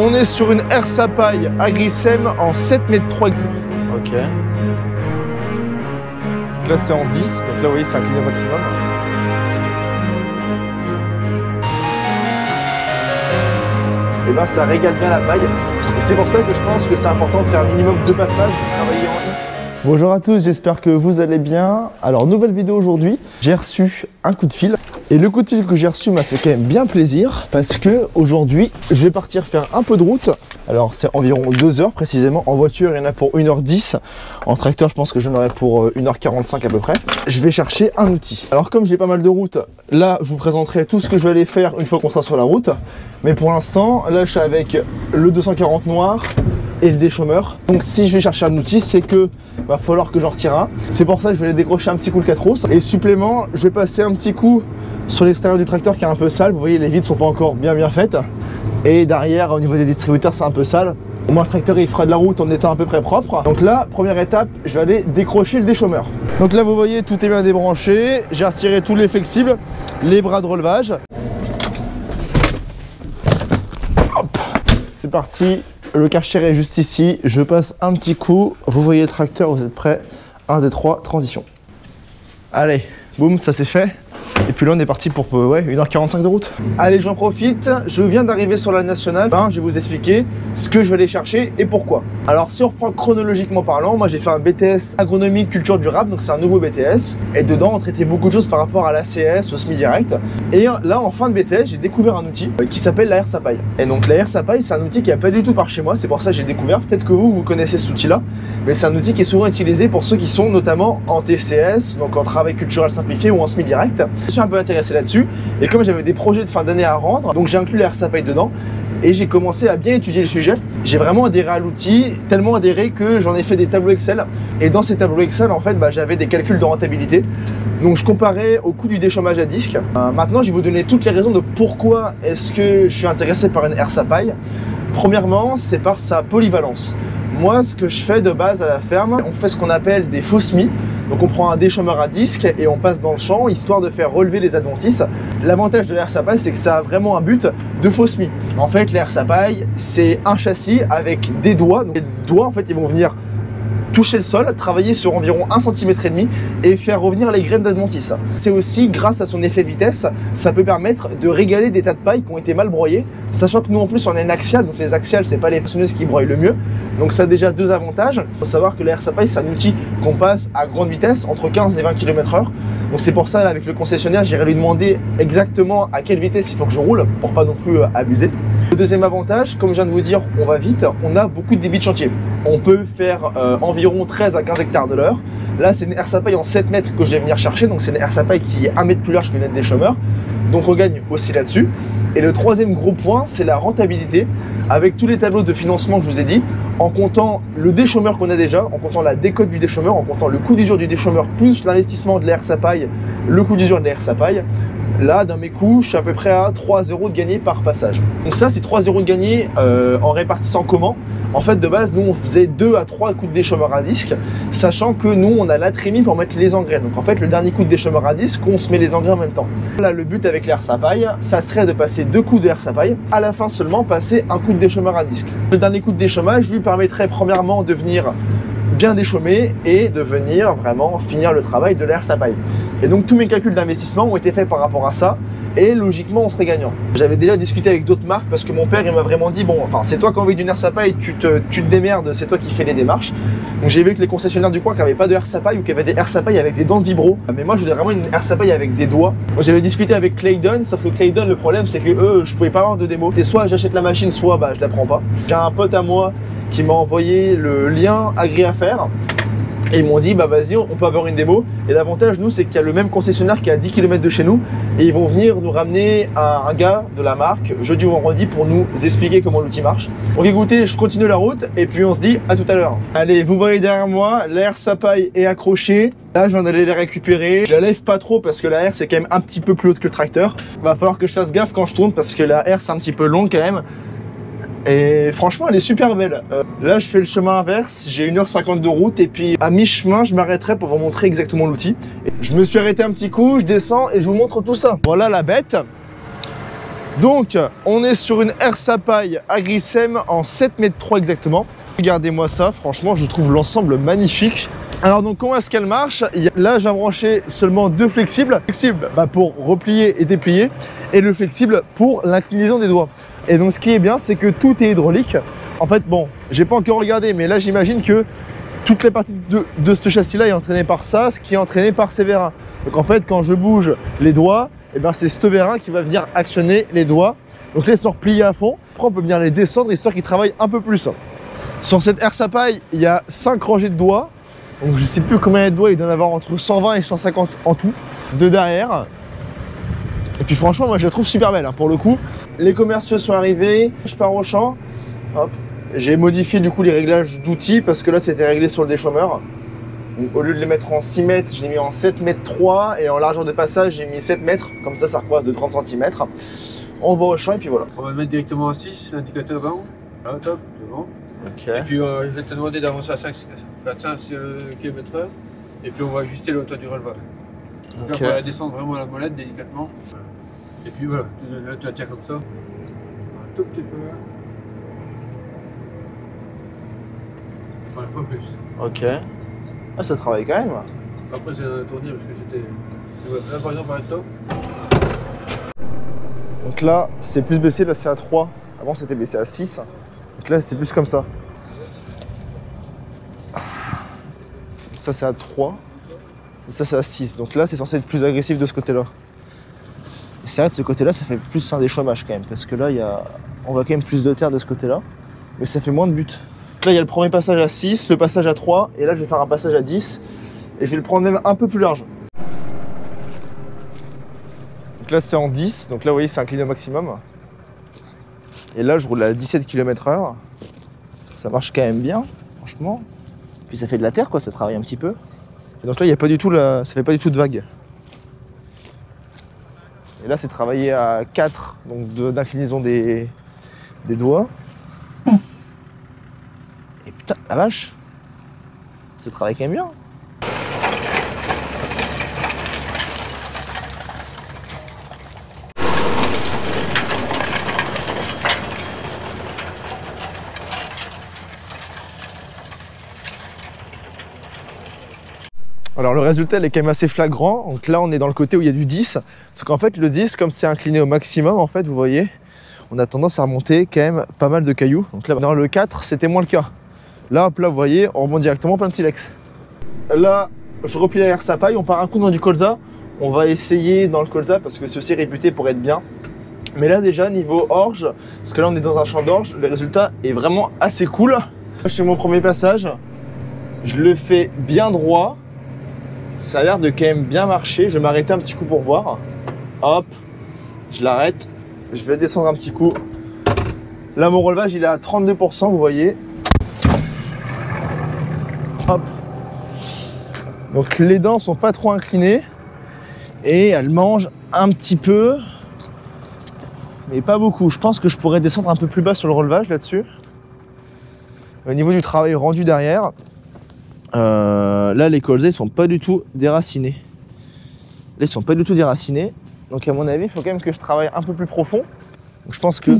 On est sur une Airsapaille Agrisem en 7 mètres 3. Ok. Là c'est en 10, donc là vous voyez c'est un clignot maximum. Et ben ça régale bien la paille. Et c'est pour ça que je pense que c'est important de faire un minimum 2 passages pour travailler en hit. Bonjour à tous, j'espère que vous allez bien. Alors nouvelle vidéo aujourd'hui, j'ai reçu un coup de fil. Et le coup de fil que j'ai reçu m'a fait quand même bien plaisir parce que aujourd'hui je vais partir faire un peu de route. Alors c'est environ 2 heures précisément. En voiture il y en a pour 1h10. En tracteur je pense que j'en aurai pour 1h45 à peu près. Je vais chercher un outil. Alors comme j'ai pas mal de route, là je vous présenterai tout ce que je vais aller faire une fois qu'on sera sur la route. Mais pour l'instant là je suis avec le 240 noir et le déchômeur. Donc si je vais chercher un outil, c'est que va falloir que j'en retire un. C'est pour ça que je vais aller décrocher un petit coup le 4 roues. Et supplément, je vais passer un petit coup sur l'extérieur du tracteur qui est un peu sale. Vous voyez, les vides sont pas encore bien faites. Et derrière, au niveau des distributeurs, c'est un peu sale. Moi, le tracteur, il fera de la route en étant à peu près propre. Donc là, première étape, je vais aller décrocher le déchômeur. Donc là, vous voyez, tout est bien débranché. J'ai retiré tous les flexibles, les bras de relevage. Hop, c'est parti. Le Karcher est juste ici, je passe un petit coup, vous voyez le tracteur, vous êtes prêts? 1, 2, 3, transition. Allez, boum, ça c'est fait. Et puis là on est parti pour 1h45 de route. Allez, j'en profite, je viens d'arriver sur la nationale. Je vais vous expliquer ce que je vais aller chercher et pourquoi. Alors si on reprend chronologiquement parlant, moi j'ai fait un BTS agronomie culture durable, donc c'est un nouveau BTS. Et dedans on traitait beaucoup de choses par rapport à l'ACS, au SMI direct. Et là en fin de BTS, j'ai découvert un outil qui s'appelle la Airsapaille. Et donc la Airsapaille, c'est un outil qui n'est pas du tout par chez moi, c'est pour ça que j'ai découvert. Peut-être que vous connaissez cet outil-là, mais c'est un outil qui est souvent utilisé pour ceux qui sont notamment en TCS, donc en travail culturel simplifié ou en SMI direct. Je suis un peu intéressé là-dessus et comme j'avais des projets de fin d'année à rendre, donc j'ai inclus la Airsapaille dedans et j'ai commencé à bien étudier le sujet. J'ai vraiment adhéré à l'outil, tellement adhéré que j'en ai fait des tableaux Excel et dans ces tableaux Excel en fait j'avais des calculs de rentabilité. Donc je comparais au coût du déchômage à disque. Maintenant je vais vous donner toutes les raisons de pourquoi est-ce que je suis intéressé par une Airsapaille. Premièrement, c'est par sa polyvalence. Moi, ce que je fais de base à la ferme, on fait ce qu'on appelle des faux semis. Donc on prend un déchômeur à disque et on passe dans le champ, histoire de faire relever les adventices. L'avantage de l'Airsapaille, c'est que ça a vraiment un but de faux semis. En fait, l'Airsapaille, c'est un châssis avec des doigts. Donc les doigts, en fait, ils vont venir toucher le sol, travailler sur environ 1,5 cm et faire revenir les graines d'adventice. C'est aussi grâce à son effet vitesse, ça peut permettre de régaler des tas de paille qui ont été mal broyées, sachant que nous en plus on a une axiale, donc les axiales c'est pas les poinçonneuses qui broient le mieux, donc ça a déjà 2 avantages. Il faut savoir que la Airsapaille c'est un outil qu'on passe à grande vitesse, entre 15 et 20 km/h, donc c'est pour ça là, avec le concessionnaire j'irai lui demander exactement à quelle vitesse il faut que je roule pour pas non plus abuser. Le deuxième avantage, comme je viens de vous dire, on va vite, on a beaucoup de débit de chantier. On peut faire environ 13 à 15 hectares de l'heure. Là, c'est une Airsapaille en 7 mètres que je vais venir chercher. Donc, c'est une Airsapaille qui est 1 mètre plus large que notre déchômeur. Donc, on gagne aussi là-dessus. Et le troisième gros point, c'est la rentabilité. Avec tous les tableaux de financement que je vous ai dit, en comptant le déchômeur qu'on a déjà, en comptant la décote du déchômeur, en comptant le coût d'usure du déchômeur, plus l'investissement de l'Airsapaille, le coût d'usure de l'Airsapaille, là, dans mes coûts, je suis à peu près à 3 € de gagné par passage. Donc ça, c'est 3 € de gagné en répartissant comment? En fait, de base, nous, on faisait 2 à 3 coups de déchômeur à disque, sachant que nous, on a la trémie pour mettre les engrais. Donc en fait, le dernier coup de déchômeur à disque, on se met les engrais en même temps. Là, le but avec l'Airsapaille, ça serait de passer 2 coups de Airsapaille, à la fin seulement passer un coup de déchômeur à disque. Le dernier coup de déchômage lui permettrait premièrement de venir bien déchaumer et de venir vraiment finir le travail de l'Airsapaille. Et donc tous mes calculs d'investissement ont été faits par rapport à ça et logiquement on serait gagnant. J'avais déjà discuté avec d'autres marques parce que mon père il m'a vraiment dit bon, enfin c'est toi qui as envie d'une Airsapaille, tu te démerdes, c'est toi qui fais les démarches. Donc j'ai vu que les concessionnaires du coin qui n'avaient pas de Airsapaille ou qui avaient des Airsapaille avec des dents de vibro, mais moi je voulais vraiment une Airsapaille avec des doigts. J'avais discuté avec Claydon, sauf que Claydon le problème c'est que eux je pouvais pas avoir de démo. Et soit j'achète la machine, soit je la prends pas. J'ai un pote à moi qui m'a envoyé le lien agré à faire et ils m'ont dit vas-y on peut avoir une démo. Et l'avantage nous c'est qu'il y a le même concessionnaire qui est à 10 km de chez nous et ils vont venir nous ramener un gars de la marque jeudi ou vendredi pour nous expliquer comment l'outil marche. Donc écoutez, je continue la route et puis on se dit à tout à l'heure. Allez, vous voyez derrière moi, l'Airsapaille est accrochée. Là je viens d'aller les récupérer. Je la lève pas trop parce que la R c'est quand même un petit peu plus haute que le tracteur. Va falloir que je fasse gaffe quand je tourne parce que la R c'est un petit peu long quand même. Et franchement elle est super belle. Là je fais le chemin inverse, j'ai 1h50 de route et puis à mi-chemin je m'arrêterai pour vous montrer exactement l'outil. Je me suis arrêté un petit coup, je descends et je vous montre tout ça. Voilà la bête. Donc, on est sur une Ersapaille Agricem en 7,3 m exactement. Regardez-moi ça, franchement, je trouve l'ensemble magnifique. Alors donc, comment est-ce qu'elle marche? Là, j'ai branché seulement 2 flexibles. Flexible pour replier et déplier, et le flexible pour l'inclinaison des doigts. Et donc, ce qui est bien, c'est que tout est hydraulique. En fait, bon, j'ai pas encore regardé, mais là, j'imagine que toute la partie de ce châssis-là est entraînée par ça, ce qui est entraîné par ces vérins. Donc en fait, quand je bouge les doigts, et ben c'est ce vérin qui va venir actionner les doigts. Donc là, ils sont repliés à fond. Après, on peut venir les descendre, histoire qu'ils travaillent un peu plus. Sur cette Ersapaille, il y a 5 rangées de doigts. Donc je sais plus combien il y a de doigts, il doit y en avoir entre 120 et 150 en tout, de derrière. Et puis franchement, moi je la trouve super belle, hein, pour le coup. Les commerciaux sont arrivés, je pars au champ. Hop. J'ai modifié du coup les réglages d'outils parce que là c'était réglé sur le déchômeur. Donc, au lieu de les mettre en 6 mètres, je l'ai mis en 7,3 m et en largeur de passage j'ai mis 7 mètres, comme ça recroise de 30 cm. On va au champ et puis voilà. On va le mettre directement en 6, l'indicateur avant. Ah, top, devant. Ok. Et puis je vais te demander d'avancer à 5 km/h et puis on va ajuster le hauteur du relevage. Donc Okay. là, il faudra descendre vraiment la molette délicatement. Et puis voilà, là tu la tiens comme ça. Un tout petit peu. Voilà, pas plus. Ok. Ah, ça travaille quand même. Après c'est un tournier parce que c'était... Là par exemple, à top. Donc là, c'est plus baissé, là c'est à 3. Avant c'était baissé à 6. Donc là, c'est plus comme ça. Ça c'est à 3. Et ça c'est à 6. Donc là, c'est censé être plus agressif de ce côté-là. Et c'est vrai, de ce côté-là, ça fait plus un déchômage quand même. Parce que là, on voit quand même plus de terre de ce côté-là. Mais ça fait moins de buts. Donc là, il y a le premier passage à 6, le passage à 3. Et là, je vais faire un passage à 10. Et je vais le prendre même un peu plus large. Donc là, c'est en 10. Donc là, vous voyez, c'est incliné au maximum. Et là, je roule à 17 km/h. Ça marche quand même bien, franchement. Puis ça fait de la terre, quoi, ça travaille un petit peu. Et donc là, il y a pas du tout ça fait pas du tout de vague. Et là, c'est travaillé à 4, donc d'inclinaison des doigts. Et putain, la vache, ça travaille quand même bien. Alors le résultat il est quand même assez flagrant. Donc là on est dans le côté où il y a du 10. Parce qu'en fait le 10, comme c'est incliné au maximum, en fait vous voyez, on a tendance à remonter quand même pas mal de cailloux. Donc là dans le 4 c'était moins le cas. Là hop là vous voyez, on remonte directement plein de silex. Là je replie la Ersapaille, on part un coup dans du colza. On va essayer dans le colza parce que ceci est réputé pour être bien. Mais là déjà niveau orge, parce que là on est dans un champ d'orge, le résultat est vraiment assez cool. Chez mon premier passage, je le fais bien droit. Ça a l'air de quand même bien marcher. Je vais m'arrêter un petit coup pour voir. Hop, je l'arrête. Je vais descendre un petit coup. Là, mon relevage, il est à 32%, vous voyez. Hop. Donc, les dents sont pas trop inclinées. Et elles mangent un petit peu. Mais pas beaucoup. Je pense que je pourrais descendre un peu plus bas sur le relevage là-dessus. Au niveau du travail rendu derrière, là les colzas ils sont pas du tout déracinés. Là ils sont pas du tout déracinés. Donc à mon avis il faut quand même que je travaille un peu plus profond. Donc je pense que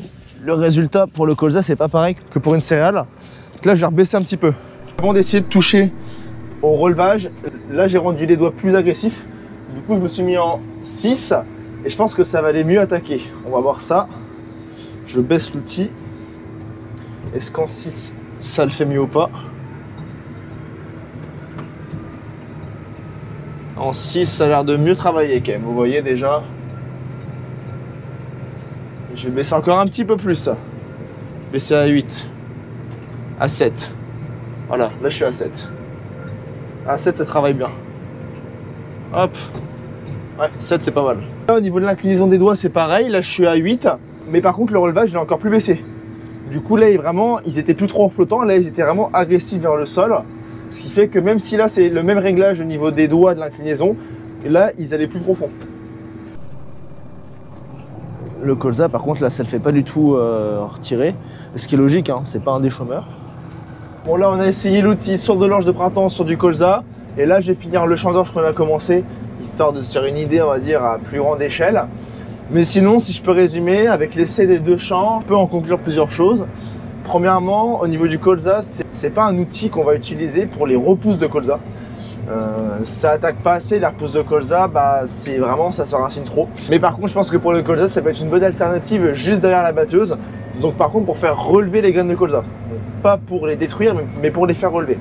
le résultat pour le colza c'est pas pareil que pour une céréale. Donc là je vais rebaisser un petit peu. Avant d'essayer de toucher au relevage, là j'ai rendu les doigts plus agressifs. Du coup je me suis mis en 6 et je pense que ça va aller mieux attaquer. On va voir ça. Je baisse l'outil. Est-ce qu'en 6 ça le fait mieux ou pas? En 6, ça a l'air de mieux travailler quand même, vous voyez déjà. Je vais baisser encore un petit peu plus. Baisser à 8. À 7. Voilà, là je suis à 7. À 7, ça travaille bien. Hop. Ouais, 7 c'est pas mal. Là, au niveau de l'inclinaison des doigts, c'est pareil. Là je suis à 8. Mais par contre, le relevage, il est encore plus baissé. Du coup, là, vraiment, ils étaient plus trop en flottant. Là, ils étaient vraiment agressifs vers le sol. Ce qui fait que même si là c'est le même réglage au niveau des doigts de l'inclinaison, là ils allaient plus profond. Le colza par contre là ça le fait pas du tout retirer, ce qui est logique, hein, c'est pas un déchômeur. Bon là on a essayé l'outil sur de l'orge de printemps sur du colza, et là je vais finir le champ d'orge qu'on a commencé, histoire de se faire une idée on va dire à plus grande échelle. Mais sinon, si je peux résumer, avec l'essai des deux champs, on peut en conclure plusieurs choses. Premièrement, au niveau du colza, c'est pas un outil qu'on va utiliser pour les repousses de colza. Ça attaque pas assez, les repousses de colza, bah c'est vraiment, ça se racine trop. Mais par contre, je pense que pour le colza, ça peut être une bonne alternative juste derrière la batteuse. Donc par contre, pour faire relever les graines de colza. Donc, pas pour les détruire, mais pour les faire relever.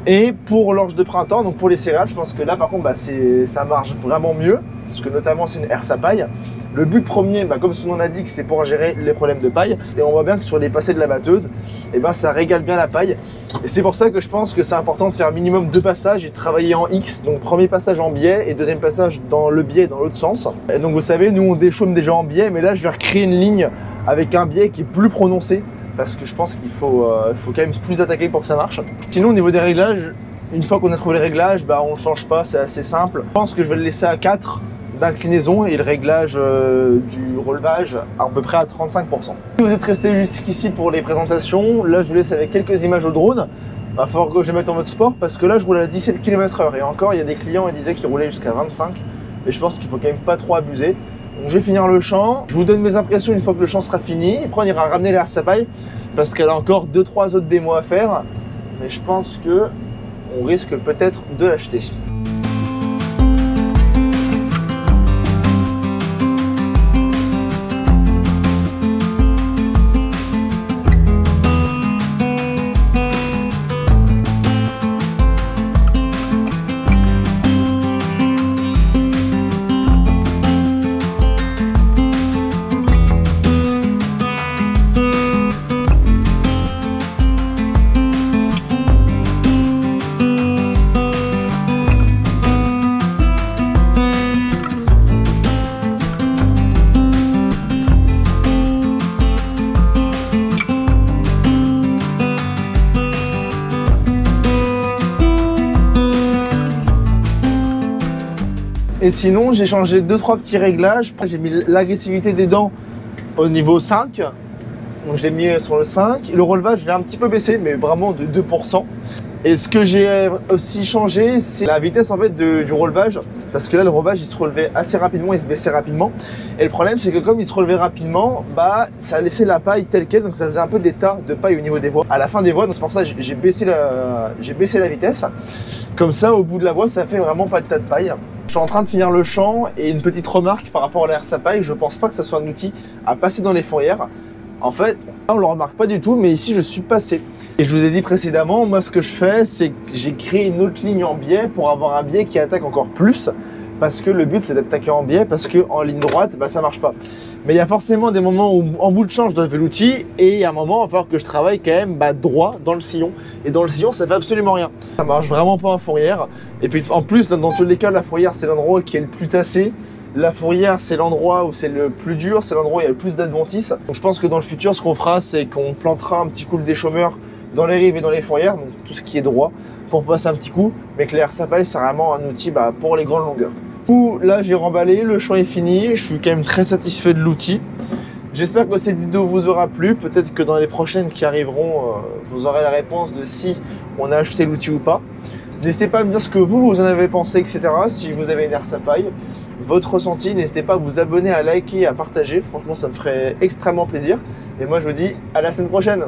Et pour l'orge de printemps, donc pour les céréales, je pense que là par contre, bah, ça marche vraiment mieux. Parce que notamment c'est une herse à paille. Le but premier, bah, comme son nom l'indique, c'est pour gérer les problèmes de paille. Et on voit bien que sur les passés de la batteuse, eh ben, ça régale bien la paille. Et c'est pour ça que je pense que c'est important de faire minimum 2 passages et de travailler en X. Donc premier passage en biais et deuxième passage dans le biais dans l'autre sens. Et donc vous savez, nous on déchaume déjà en biais, mais là je vais recréer une ligne avec un biais qui est plus prononcé. Parce que je pense qu'il faut quand même plus attaquer pour que ça marche. Sinon au niveau des réglages, une fois qu'on a trouvé les réglages, bah, on ne change pas, c'est assez simple. Je pense que je vais le laisser à 4 d'inclinaison et le réglage du relevage à peu près à 35%. Si vous êtes resté jusqu'ici pour les présentations, là je vous laisse avec quelques images au drone. Il va falloir que je mette en mode sport parce que là je roule à 17 km/h et encore il y a des clients qui disaient qu'ils roulaient jusqu'à 25 et je pense qu'il faut quand même pas trop abuser. Donc je vais finir le champ, je vous donne mes impressions une fois que le champ sera fini. Après on ira ramener la herse à paille parce qu'elle a encore 2-3 autres démos à faire, mais je pense que on risque peut-être de l'acheter. Et sinon, j'ai changé 2-3 petits réglages. J'ai mis l'agressivité des dents au niveau 5. Donc je l'ai mis sur le 5. Le relevage, je l'ai un petit peu baissé, mais vraiment de 2%. Et ce que j'ai aussi changé, c'est la vitesse en fait du relevage. Parce que là, le relevage, il se relevait assez rapidement, il se baissait rapidement. Et le problème, c'est que comme il se relevait rapidement, bah, ça a laissé la paille telle quelle. Donc ça faisait un peu des tas de paille au niveau des voies. À la fin des voies, donc c'est pour ça que j'ai baissé la vitesse. Comme ça, au bout de la voie, ça fait vraiment pas de tas de paille. Je suis en train de finir le champ et une petite remarque par rapport à la herse à paille, je pense pas que ça soit un outil à passer dans les fourrières. En fait, on le remarque pas du tout, mais ici je suis passé. Et je vous ai dit précédemment, moi ce que je fais, c'est que j'ai créé une autre ligne en biais pour avoir un biais qui attaque encore plus. Parce que le but c'est d'attaquer en biais, parce qu'en ligne droite, bah, ça marche pas. Mais il y a forcément des moments où en bout de champ je dois lever l'outil et il y a un moment il va falloir que je travaille quand même droit dans le sillon. Et dans le sillon ça fait absolument rien. Ça marche vraiment pas en fourrière. Et puis en plus dans tous les cas la fourrière c'est l'endroit qui est le plus tassé. La fourrière c'est l'endroit où c'est le plus dur, c'est l'endroit où il y a le plus d'adventices. Donc je pense que dans le futur ce qu'on fera c'est qu'on plantera un petit coup des chômeurs dans les rives et dans les fourrières, donc tout ce qui est droit, pour passer un petit coup. Mais que la herse à paille c'est vraiment un outil pour les grandes longueurs. Là j'ai remballé, le champ est fini, je suis quand même très satisfait de l'outil. J'espère que cette vidéo vous aura plu, peut-être que dans les prochaines qui arriveront, vous aurez la réponse de si on a acheté l'outil ou pas. N'hésitez pas à me dire ce que vous en avez pensé, etc. Si vous avez une herse à paille, votre ressenti, n'hésitez pas à vous abonner, à liker, à partager, franchement ça me ferait extrêmement plaisir. Et moi je vous dis à la semaine prochaine.